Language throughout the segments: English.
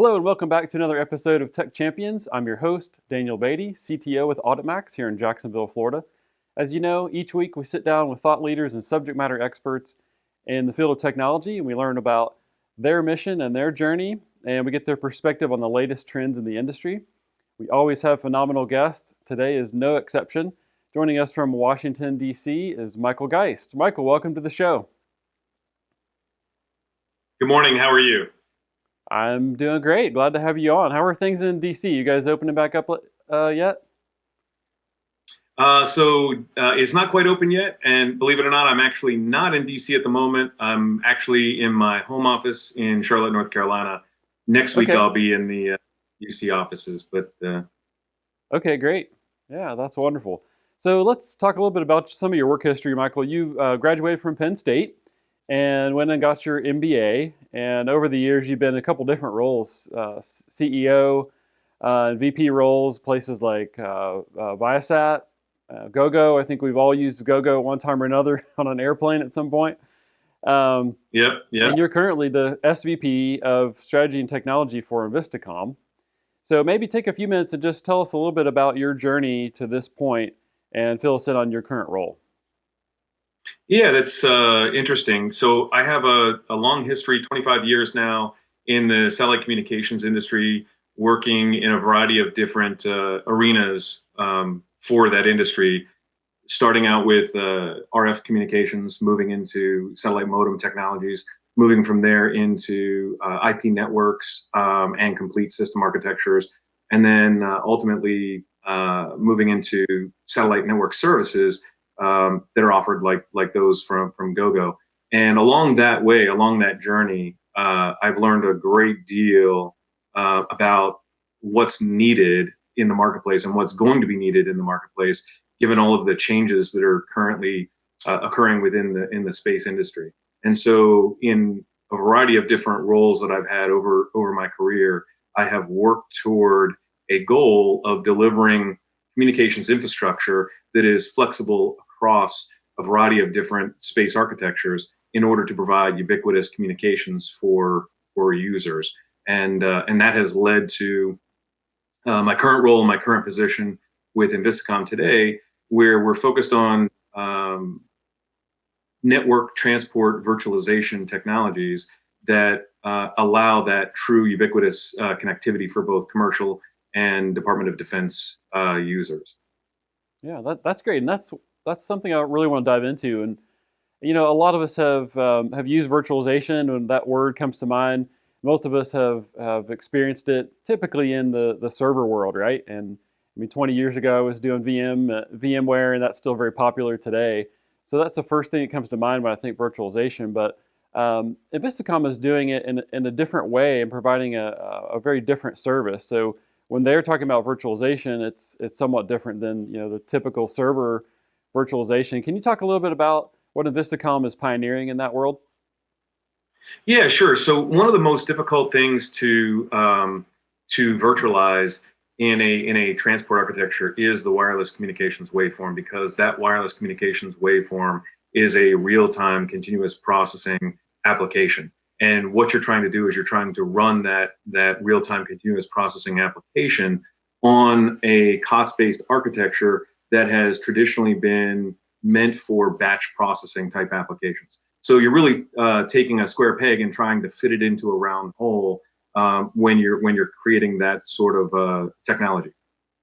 Hello and welcome back to another episode of Tech Champions. I'm your host, Daniel Beaty, CTO with AuditMax here in Jacksonville, Florida. As you know, each week we sit down with thought leaders and subject matter experts in the field of technology, and we learn about their mission and their journey, and we get their perspective on the latest trends in the industry. We always have phenomenal guests. Today is no exception. Joining us from Washington, D.C. is Michael Geist. Michael, welcome to the show. Good morning. How are you? I'm doing great. Glad to have you on. How are things in DC? You guys opening back up yet? It's not quite open yet, and believe it or not, I'm actually not in DC at the moment. I'm actually in my home office in Charlotte, North Carolina. Next week, Okay. I'll be in the DC offices. Okay, great. Yeah, that's wonderful. So let's talk a little bit about some of your work history, Michael. You graduated from Penn State and went and got your MBA. And over the years, you've been in a couple different roles, CEO, VP roles, places like Viasat, GoGo. I think we've all used GoGo one time or another on an airplane at some point. Yep. And you're currently the SVP of Strategy and Technology for Envistacom. So maybe take a few minutes and just tell us a little bit about your journey to this point and fill us in on your current role. Yeah, that's interesting. So I have a long history, 25 years now, in the satellite communications industry, working in a variety of different arenas for that industry, starting out with RF communications, moving into satellite modem technologies, moving from there into IP networks and complete system architectures, and then ultimately moving into satellite network services that are offered like those from GoGo. And along that way, along that journey, I've learned a great deal about what's needed in the marketplace and what's going to be needed in the marketplace, given all of the changes that are currently occurring within the space industry. And so in a variety of different roles that I've had over my career, I have worked toward a goal of delivering communications infrastructure that is flexible across a variety of different space architectures in order to provide ubiquitous communications for users. And that has led to my current role, my current position with Envistacom today, where we're focused on network transport virtualization technologies that allow that true ubiquitous connectivity for both commercial and Department of Defense users. Yeah, that's great, and that's something I really want to dive into. And a lot of us have used virtualization. When that word comes to mind, most of us have experienced it typically in the server world, right? And I mean, 20 years ago, I was doing VMware, and that's still very popular today. So that's the first thing that comes to mind when I think virtualization. But Envistacom is doing it in a different way and providing a very different service. So when they're talking about virtualization, it's somewhat different than the typical server virtualization. Can you talk a little bit about what Envistacom is pioneering in that world? Yeah, sure. So one of the most difficult things to virtualize in a transport architecture is the wireless communications waveform, because that wireless communications waveform is a real-time continuous processing application. And what you're trying to do is you're trying to run that real-time continuous processing application on a COTS-based architecture that has traditionally been meant for batch processing type applications. So you're really taking a square peg and trying to fit it into a round hole when you're creating that sort of technology.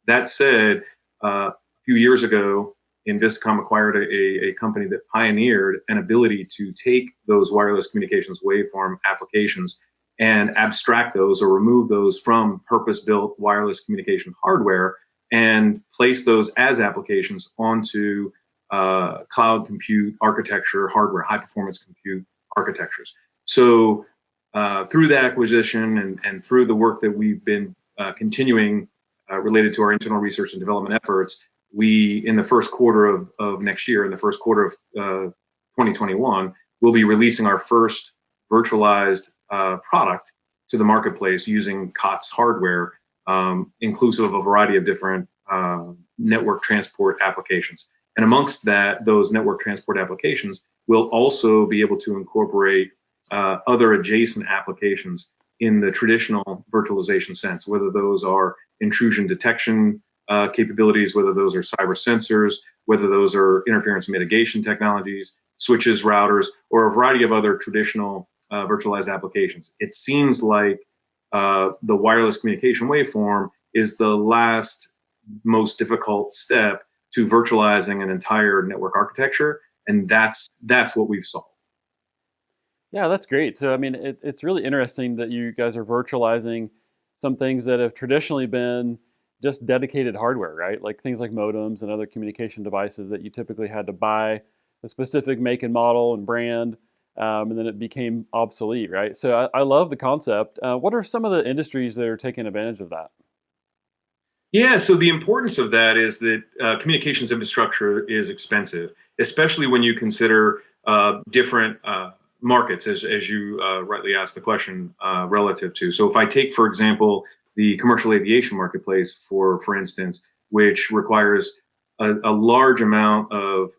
That said, a few years ago, Envistacom acquired a company that pioneered an ability to take those wireless communications waveform applications and abstract those or remove those from purpose-built wireless communication hardware and place those as applications onto cloud compute architecture hardware, high-performance compute architectures. So through that acquisition and through the work that we've been continuing related to our internal research and development efforts, we, in the first quarter of next year, in the first quarter of 2021, we'll be releasing our first virtualized product to the marketplace using COTS hardware, inclusive of a variety of different network transport applications. And amongst those network transport applications, we'll also be able to incorporate other adjacent applications in the traditional virtualization sense, whether those are intrusion detection capabilities, whether those are cyber sensors, whether those are interference mitigation technologies, switches, routers, or a variety of other traditional virtualized applications. It seems like the wireless communication waveform is the last most difficult step to virtualizing an entire network architecture, and that's what we've solved. Yeah, that's great. So, I mean, it's really interesting that you guys are virtualizing some things that have traditionally been just dedicated hardware, right? Like things like modems and other communication devices that you typically had to buy a specific make and model and brand, and then it became obsolete, right? So, I love the concept. What are some of the industries that are taking advantage of that? Yeah, so the importance of that is that communications infrastructure is expensive, especially when you consider different markets, as you rightly asked the question relative to. So if I take, for example, the commercial aviation marketplace, for instance, which requires a large amount of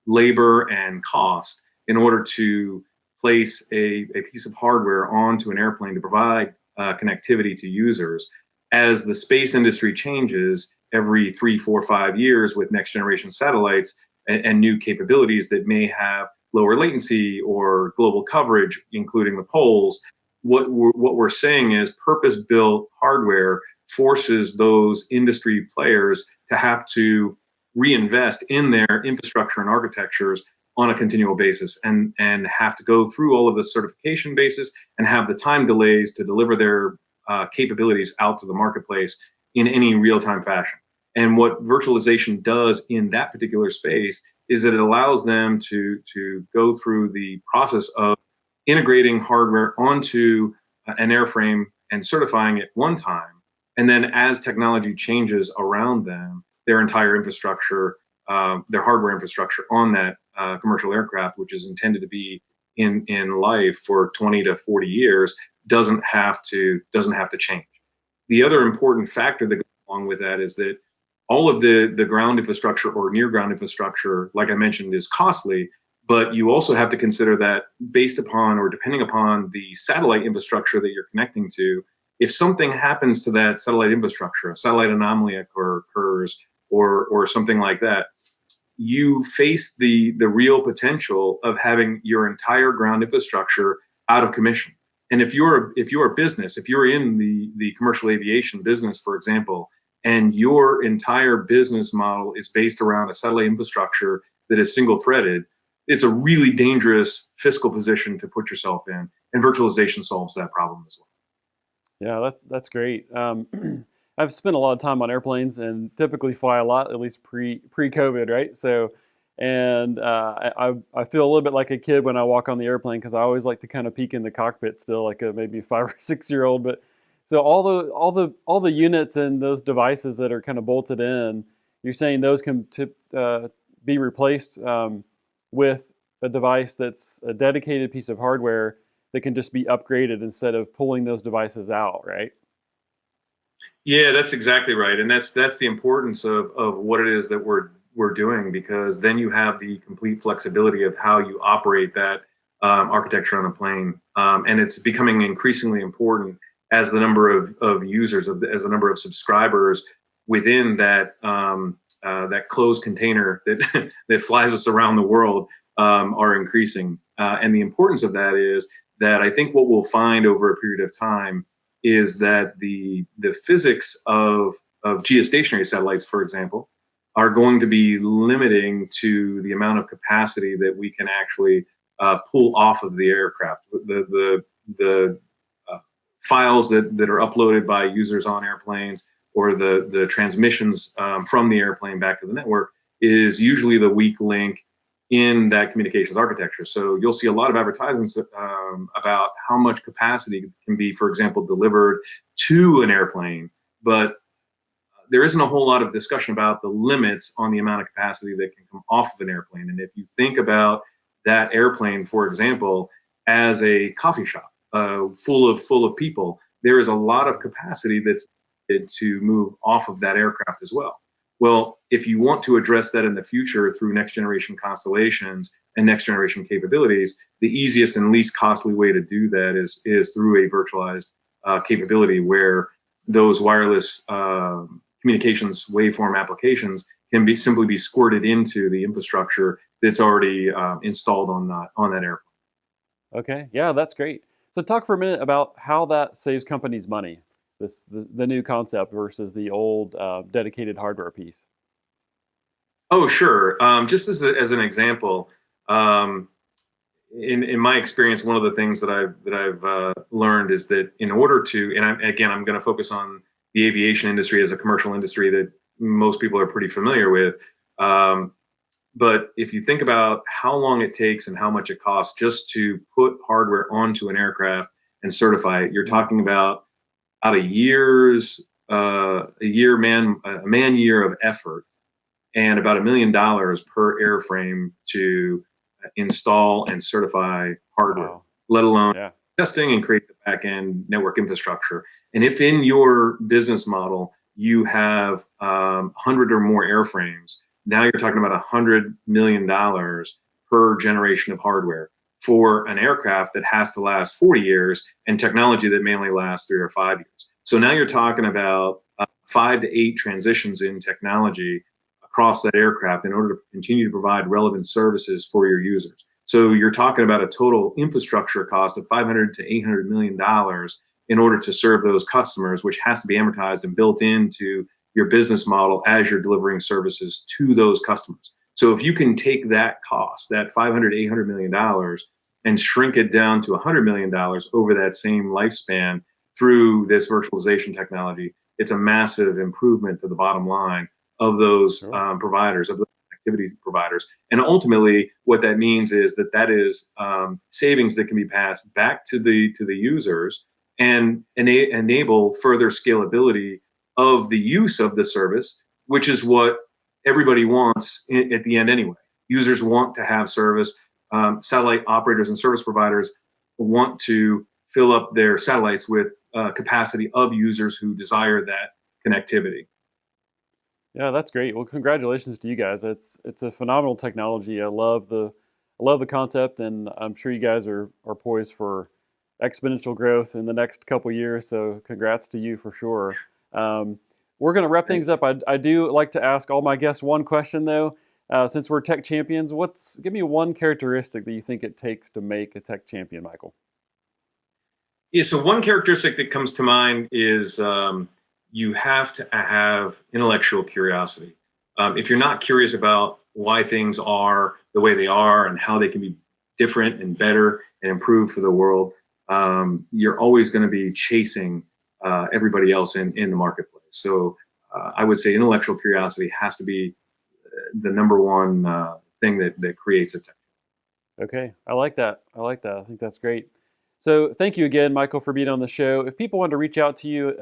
labor and cost in order to place a piece of hardware onto an airplane to provide connectivity to users. As the space industry changes every 3, 4, 5 years with next generation satellites and new capabilities that may have lower latency or global coverage, including the poles, what we're saying is purpose-built hardware forces those industry players to have to reinvest in their infrastructure and architectures on a continual basis, and have to go through all of the certification basis and have the time delays to deliver their capabilities out to the marketplace in any real-time fashion. And what virtualization does in that particular space is that it allows them to go through the process of integrating hardware onto an airframe and certifying it one time. And then as technology changes around them, their entire infrastructure, their hardware infrastructure on that commercial aircraft, which is intended to be in life for 20 to 40 years, doesn't have to change. The other important factor that goes along with that is that all of the ground infrastructure or near ground infrastructure, like I mentioned, is costly, but you also have to consider that based upon or depending upon the satellite infrastructure that you're connecting to, if something happens to that satellite infrastructure, a satellite anomaly occurs or something like that, you face the real potential of having your entire ground infrastructure out of commission. And if you're a business, if you're in the commercial aviation business, for example, and your entire business model is based around a satellite infrastructure that is single threaded, it's a really dangerous fiscal position to put yourself in. And virtualization solves that problem as well. Yeah, that's great. I've spent a lot of time on airplanes and typically fly a lot, at least pre-COVID, right? So, and I feel a little bit like a kid when I walk on the airplane because I always like to kind of peek in the cockpit still, like a maybe 5 or 6 year old. But so all the units and those devices that are kind of bolted in, you're saying those can be replaced with a device that's a dedicated piece of hardware that can just be upgraded instead of pulling those devices out, right? Yeah, that's exactly right, and that's the importance of what it is that we're doing, because then you have the complete flexibility of how you operate that architecture on a plane, and it's becoming increasingly important as the number of users, as the number of subscribers within that that closed container that that flies us around the world are increasing, and the importance of that is that I think what we'll find over a period of time is that the physics of geostationary satellites, for example, are going to be limiting to the amount of capacity that we can actually pull off of the aircraft. The files that are uploaded by users on airplanes, or the transmissions from the airplane back to the network, is usually the weak link in that communications architecture. So you'll see a lot of advertisements about how much capacity can be, for example, delivered to an airplane, but there isn't a whole lot of discussion about the limits on the amount of capacity that can come off of an airplane. And if you think about that airplane, for example, as a coffee shop full of people, there is a lot of capacity that's needed to move off of that aircraft as well. Well, if you want to address that in the future through next generation constellations and next generation capabilities, the easiest and least costly way to do that is through a virtualized capability where those wireless communications waveform applications can be simply be squirted into the infrastructure that's already installed on that airplane. Okay, yeah, that's great. So talk for a minute about how that saves companies money. The new concept versus the old dedicated hardware piece. Oh, sure. Just as an example, um, in my experience, one of the things that I've learned is that in order to, and I'm going to focus on the aviation industry as a commercial industry that most people are pretty familiar with. Um, but if you think about how long it takes and how much it costs just to put hardware onto an aircraft and certify it, you're talking about a man year of effort and about $1 million per airframe to install and certify hardware, Wow. let alone Yeah. testing and create the back end network infrastructure. And if in your business model you have 100 or more airframes, now you're talking about $100 million per generation of hardware for an aircraft that has to last 40 years and technology that may only last 3 or 5 years. So now you're talking about 5 to 8 transitions in technology across that aircraft in order to continue to provide relevant services for your users. So you're talking about a total infrastructure cost of $500 to $800 million in order to serve those customers, which has to be amortized and built into your business model as you're delivering services to those customers. So if you can take that cost, that $500 to $800 million, and shrink it down to $100 million over that same lifespan through this virtualization technology, it's a massive improvement to the bottom line of those Sure. providers, of those activity providers. And ultimately, what that means is that is savings that can be passed back to the users and enable further scalability of the use of the service, which is what everybody wants at the end anyway. Users want to have service. Satellite operators and service providers want to fill up their satellites with capacity of users who desire that connectivity. Yeah, that's great. Well, congratulations to you guys. It's a phenomenal technology. I love the concept, and I'm sure you guys are poised for exponential growth in the next couple years. So, congrats to you for sure. Um, we're going to wrap things up. I do like to ask all my guests one question though. Since we're tech champions, give me one characteristic that you think it takes to make a tech champion, Michael? Yeah, so one characteristic that comes to mind is you have to have intellectual curiosity. If you're not curious about why things are the way they are and how they can be different and better and improved for the world, you're always going to be chasing everybody else in the marketplace. So I would say intellectual curiosity has to be the number one thing that creates a tech. Okay, I like that. I like that. I think that's great. So thank you again, Michael, for being on the show. If people want to reach out to you,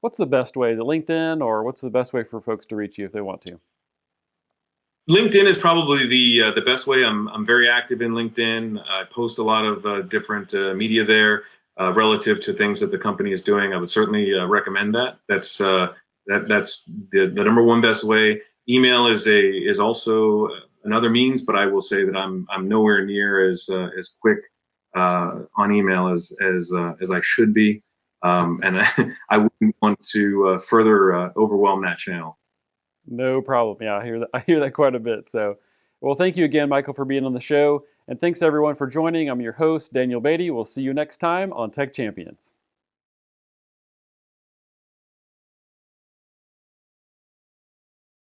what's the best way? Is it LinkedIn, or what's the best way for folks to reach you if they want to? LinkedIn is probably the best way. I'm very active in LinkedIn. I post a lot of different media there relative to things that the company is doing. I would certainly recommend that. That's the number one best way. Email is also another means, but I will say that I'm nowhere near as quick on email as I should be, and I wouldn't want to further overwhelm that channel. No problem. Yeah, I hear that. I hear that quite a bit. So, well, thank you again, Michael, for being on the show, and thanks everyone for joining. I'm your host, Daniel Beaty. We'll see you next time on Tech Champions.